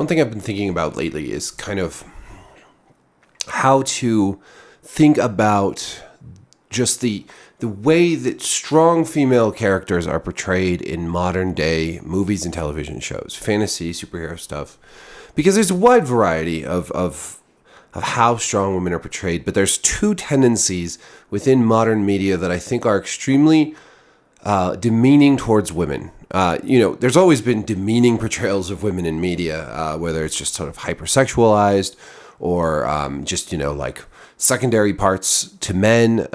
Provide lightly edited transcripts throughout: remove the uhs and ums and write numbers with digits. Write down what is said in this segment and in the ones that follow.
one thing I've been thinking about lately is kind of how to think about just the way that strong female characters are portrayed in modern day movies and television shows, fantasy, superhero stuff. Because there's a wide variety of how strong women are portrayed, but there's two tendencies within modern media that I think are extremely demeaning towards women. There's always been demeaning portrayals of women in media, whether it's just sort of hypersexualized or just, like secondary parts to men.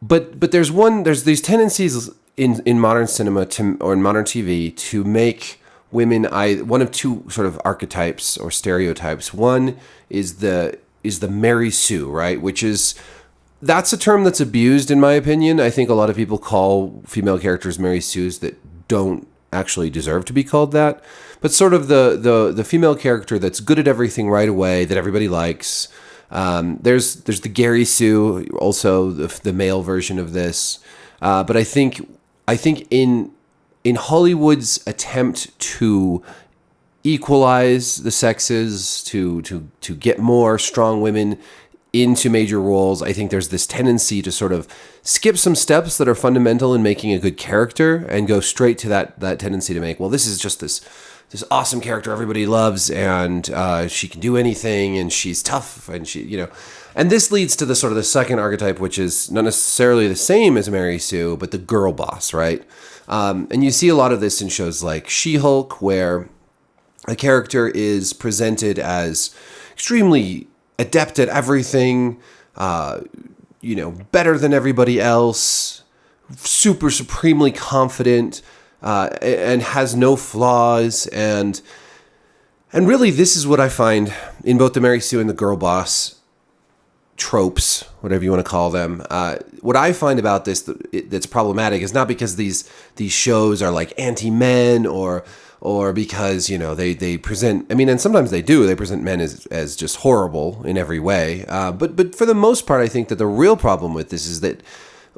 But there's these tendencies in modern cinema or in modern TV to make women one of two sort of archetypes or stereotypes. One is the Mary Sue, right? That's a term that's abused in my opinion. I think a lot of people call female characters Mary Sues that don't actually deserve to be called that. But sort of the female character that's good at everything right away, that everybody likes. There's the Gary Sue, also the male version of this. But I think in Hollywood's attempt to equalize the sexes, to get more strong women into major roles, I think there's this tendency to sort of skip some steps that are fundamental in making a good character and go straight to that tendency to make, well, this is just this awesome character everybody loves, and she can do anything, and she's tough, and and this leads to the sort of the second archetype, which is not necessarily the same as Mary Sue, but the girl boss, right? And you see a lot of this in shows like She-Hulk, where a character is presented as extremely adept at everything, better than everybody else, super supremely confident, and has no flaws. And really, this is what I find in both the Mary Sue and the Girl Boss tropes, whatever you want to call them. What I find about this that's problematic is not because these shows are like anti-men or because, they present, and sometimes they present men as just horrible in every way. But for the most part, I think that the real problem with this is that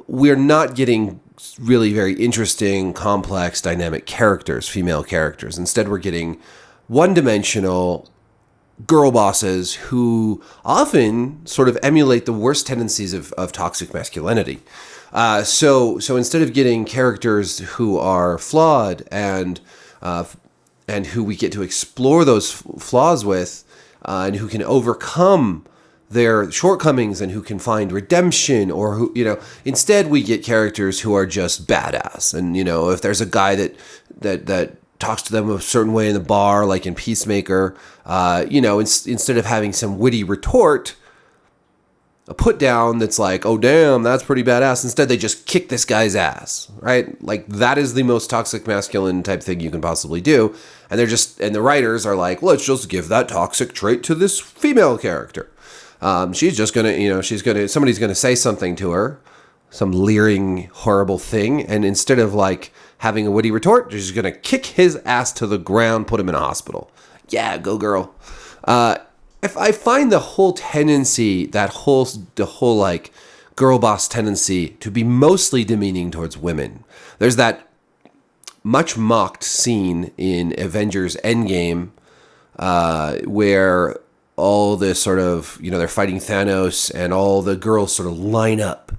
we're not getting really very interesting, complex, dynamic characters, female characters. Instead, we're getting one-dimensional girl bosses who often sort of emulate the worst tendencies of toxic masculinity. So instead of getting characters who are flawed and who we get to explore those flaws with, and who can overcome their shortcomings and who can find redemption, or who, instead we get characters who are just badass. And, if there's a guy that talks to them a certain way in the bar, like in Peacemaker, instead of having some witty retort, a put down that's like, oh, damn, that's pretty badass. Instead, they just kick this guy's ass, right? Like, that is the most toxic masculine type thing you can possibly do. And the writers are like, let's just give that toxic trait to this female character. She's just gonna, somebody's gonna say something to her, some leering, horrible thing. And instead of like having a witty retort, she's gonna kick his ass to the ground, put him in a hospital. Yeah, go girl. If I find the whole tendency, the whole like girl boss tendency to be mostly demeaning towards women. There's that much mocked scene in Avengers Endgame, where all this sort of, they're fighting Thanos and all the girls sort of line up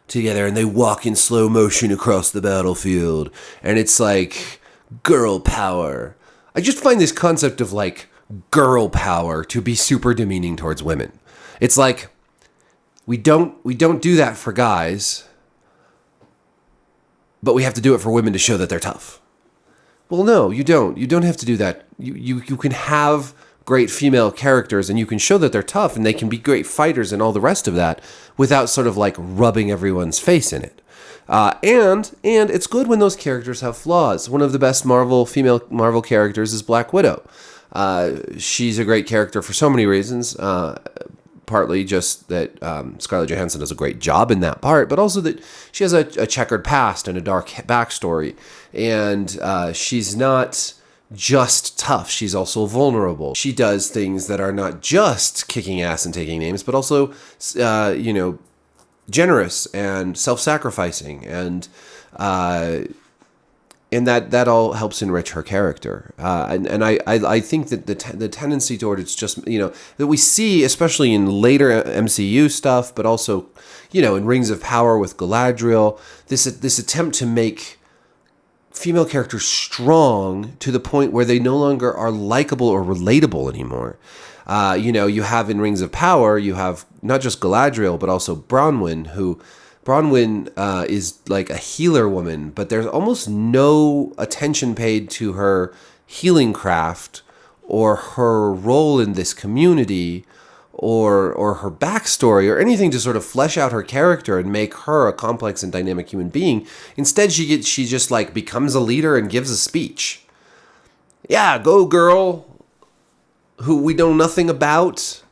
together and they walk in slow motion across the battlefield. And it's like girl power. I just find this concept of like girl power to be super demeaning towards women. It's like, we don't do that for guys, but we have to do it for women to show that they're tough. Well, no, you don't. You don't have to do that. You can have great female characters and you can show that they're tough and they can be great fighters and all the rest of that without sort of like rubbing everyone's face in it. And it's good when those characters have flaws. One of the best female Marvel characters is Black Widow. She's a great character for so many reasons. Partly just that Scarlett Johansson does a great job in that part, but also that she has a checkered past and a dark backstory. And she's not just tough. She's also vulnerable. She does things that are not just kicking ass and taking names, but also, generous and self-sacrificing. And and that all helps enrich her character. I think that the tendency toward it's just, that we see, especially in later MCU stuff, but also, in Rings of Power with Galadriel, this attempt to make female characters strong to the point where they no longer are likable or relatable anymore. You have in Rings of Power, you have not just Galadriel, but also Bronwyn, who is like a healer woman, but there's almost no attention paid to her healing craft or her role in this community or her backstory or anything to sort of flesh out her character and make her a complex and dynamic human being. Instead, she just like becomes a leader and gives a speech. Yeah, go girl, who we know nothing about.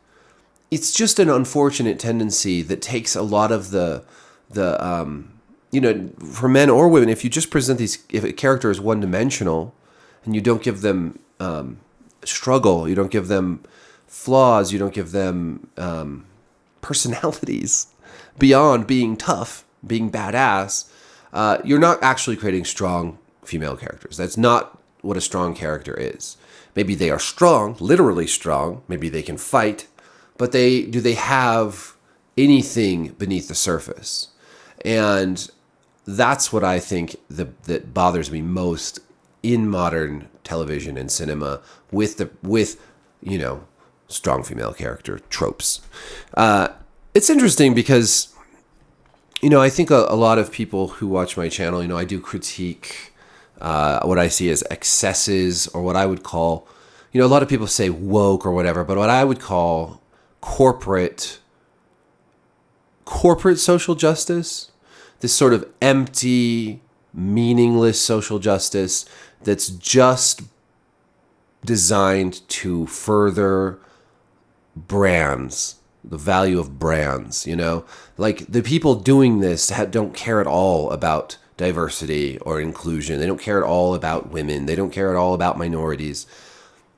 It's just an unfortunate tendency that takes a lot of the for men or women, if you just present if a character is one-dimensional and you don't give them struggle, you don't give them flaws, you don't give them personalities beyond being tough, being badass, you're not actually creating strong female characters. That's not what a strong character is. Maybe they are strong, literally strong, maybe they can fight, but do they have anything beneath the surface? And that's what I think that bothers me most in modern television and cinema with strong female character tropes. It's interesting because, I think a lot of people who watch my channel, I do critique what I see as excesses, or what I would call, a lot of people say woke or whatever, but what I would call corporate social justice. This sort of empty, meaningless social justice that's just designed to further brands, the value of brands, Like, the people doing this don't care at all about diversity or inclusion. They don't care at all about women. They don't care at all about minorities.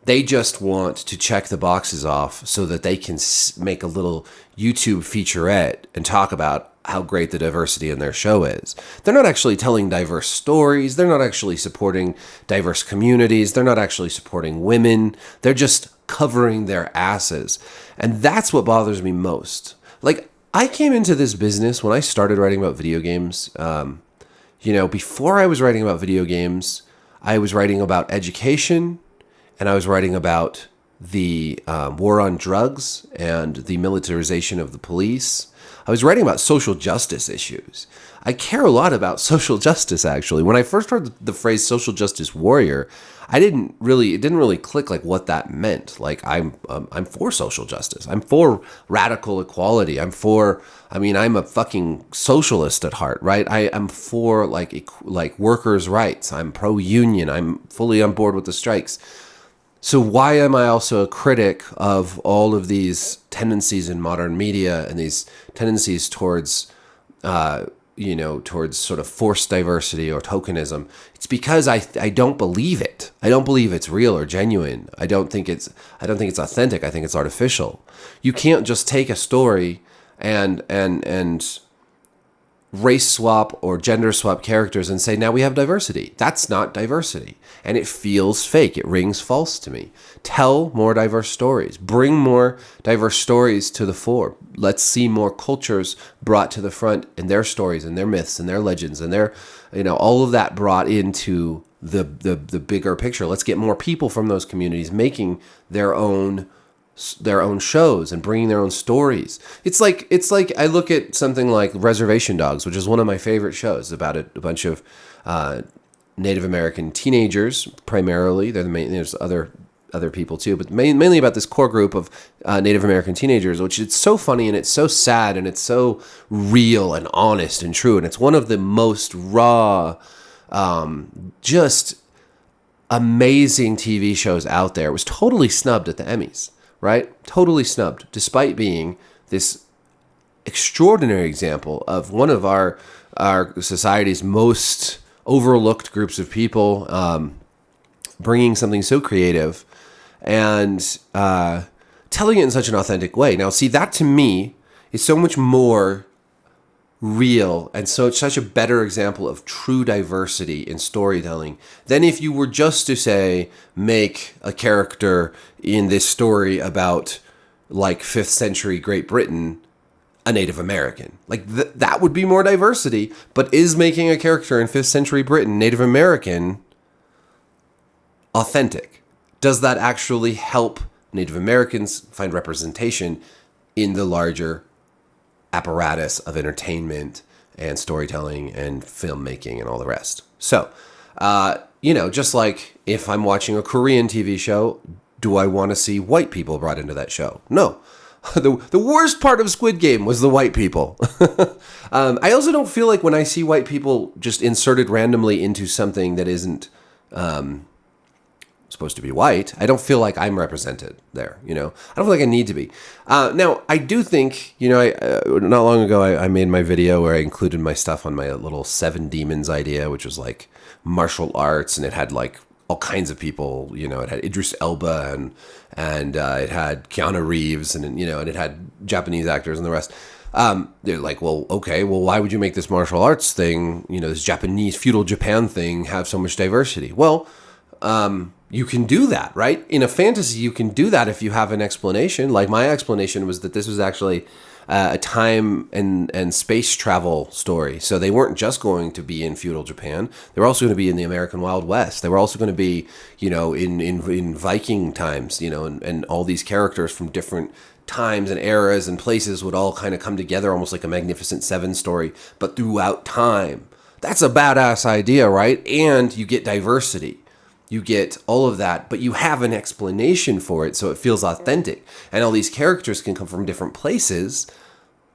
They just want to check the boxes off so that they can make a little YouTube featurette and talk about how great the diversity in their show is. They're not actually telling diverse stories. They're not actually supporting diverse communities. They're not actually supporting women. They're just covering their asses. And that's what bothers me most. Like, I came into this business when I started writing about video games. Before I was writing about video games, I was writing about education, and I was writing about the war on drugs and the militarization of the police. I was writing about social justice issues. I care a lot about social justice, actually. When I first heard the phrase social justice warrior, it didn't really click like what that meant. Like, I'm for social justice. I'm for radical equality. I'm a fucking socialist at heart, right? I am for like workers' rights. I'm pro-union. I'm fully on board with the strikes. So why am I also a critic of all of these tendencies in modern media and these tendencies towards, towards sort of forced diversity or tokenism? It's because I don't believe it. I don't believe it's real or genuine. I don't think it's authentic. I think it's artificial. You can't just take a story and race swap or gender swap characters and say, now we have diversity. That's not diversity. And it feels fake. It rings false to me. Tell more diverse stories. Bring more diverse stories to the fore. Let's see more cultures brought to the front, and their stories and their myths and their legends and their, all of that brought into the bigger picture. Let's get more people from those communities making their own shows and bringing their own stories. It's like I look at something like Reservation Dogs, which is one of my favorite shows, about a bunch of Native American teenagers primarily. There's other people too, but mainly about this core group of Native American teenagers, which it's so funny and it's so sad and it's so real and honest and true, and it's one of the most raw, just amazing TV shows out there. It was totally snubbed at the Emmys. Right? Totally snubbed, despite being this extraordinary example of one of our society's most overlooked groups of people, bringing something so creative and telling it in such an authentic way. Now, see, that to me is so much more real and so it's such a better example of true diversity in storytelling than if you were just to say make a character in this story about like 5th century Great Britain a Native American. Like that would be more diversity, but is making a character in 5th century Britain Native American authentic? Does that actually help Native Americans find representation in the larger apparatus of entertainment and storytelling and filmmaking and all the rest? So, just like if I'm watching a Korean TV show, do I want to see white people brought into that show? No. The worst part of Squid Game was the white people. I also don't feel like when I see white people just inserted randomly into something that isn't supposed to be white, I don't feel like I'm represented there. I don't feel like I need to be. Now, I do think, not long ago, I made my video where I included my stuff on my little 7 Demons idea, which was like martial arts, and it had like all kinds of people. It had Idris Elba and it had Keanu Reeves, and and it had Japanese actors and the rest. They're like, well, okay, well, why would you make this martial arts thing, this Japanese feudal Japan thing, have so much diversity? Well, you can do that, right? In a fantasy, you can do that if you have an explanation. Like my explanation was that this was actually a time and space travel story. So they weren't just going to be in feudal Japan. They were also going to be in the American Wild West. They were also going to be, in Viking times, and all these characters from different times and eras and places would all kind of come together, almost like a Magnificent Seven story, but throughout time. That's a badass idea, right? And you get diversity. You get all of that, but you have an explanation for it, so it feels authentic. And all these characters can come from different places,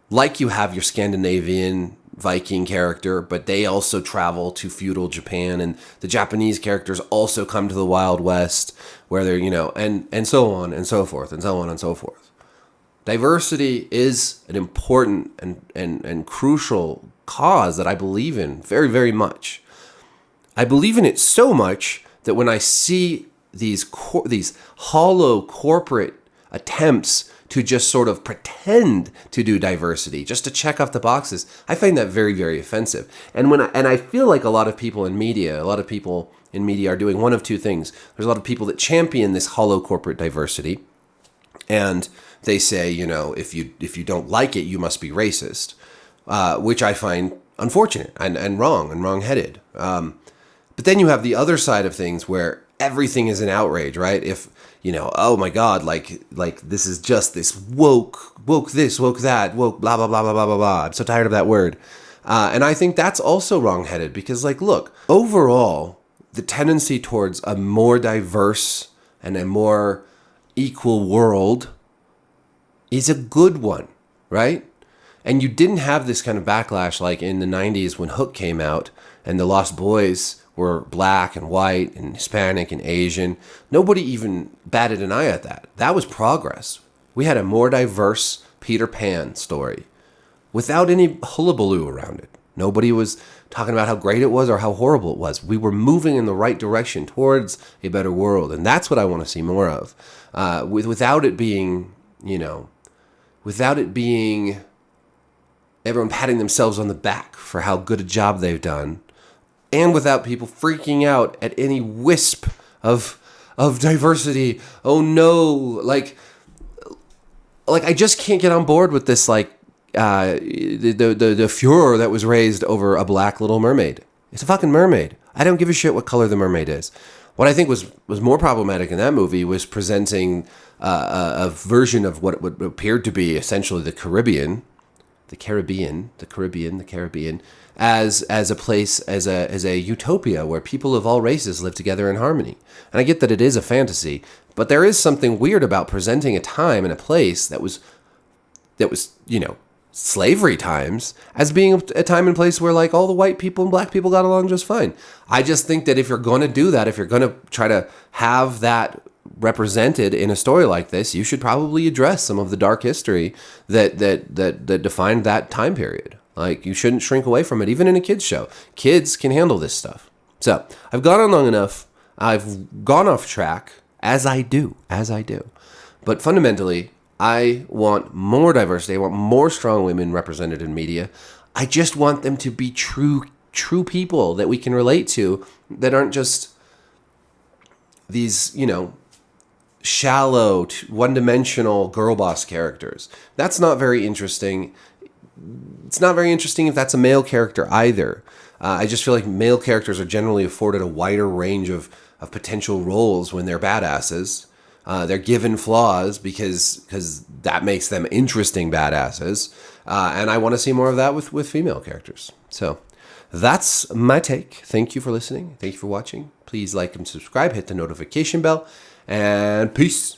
like you have your Scandinavian Viking character, but they also travel to feudal Japan, and the Japanese characters also come to the Wild West, where they're, and so on and so forth, and so on and so forth. Diversity is an important and crucial cause that I believe in very, very much. I believe in it so much that when I see these hollow corporate attempts to just sort of pretend to do diversity, just to check off the boxes, I find that very, very offensive. And I feel like a lot of people in media are doing one of two things. There's a lot of people that champion this hollow corporate diversity, and they say, if you don't like it, you must be racist, which I find unfortunate and wrong-headed. But then you have the other side of things where everything is an outrage, right? If, oh my God, like this is just this woke this, woke that, woke blah, blah, blah, blah, blah, blah, blah. I'm so tired of that word. And I think that's also wrong-headed because, look, overall, the tendency towards a more diverse and a more equal world is a good one, right? And you didn't have this kind of backlash like in the 90s when Hook came out and the Lost Boys were black and white and Hispanic and Asian. Nobody even batted an eye at that. That was progress. We had a more diverse Peter Pan story without any hullabaloo around it. Nobody was talking about how great it was or how horrible it was. We were moving in the right direction towards a better world. And that's what I want to see more of. Without it being, everyone patting themselves on the back for how good a job they've done. And without people freaking out at any wisp of diversity. Oh no, like I just can't get on board with this the furor that was raised over a black Little Mermaid. It's a fucking mermaid. I don't give a shit what color the mermaid is. What I think was more problematic in that movie was presenting a version of what appeared to be essentially the Caribbean, as a place, as a utopia where people of all races live together in harmony. And I get that it is a fantasy, but there is something weird about presenting a time and a place that was slavery times as being a time and place where all the white people and black people got along just fine. I just think that if you're going to do that, if you're going to try to have that represented in a story like this, you should probably address some of the dark history that defined that time period. You shouldn't shrink away from it, even in a kid's show. Kids can handle this stuff. So I've gone on long enough. I've gone off track, as I do. But fundamentally, I want more diversity. I want more strong women represented in media. I just want them to be true people that we can relate to, that aren't just these, shallow, one-dimensional girl boss characters. That's not very interesting. It's not very interesting if that's a male character either. I just feel like male characters are generally afforded a wider range of potential roles when they're badasses. They're given flaws because that makes them interesting badasses. And I want to see more of that with female characters. So that's my take. Thank you for listening. Thank you for watching. Please like and subscribe. Hit the notification bell. And peace.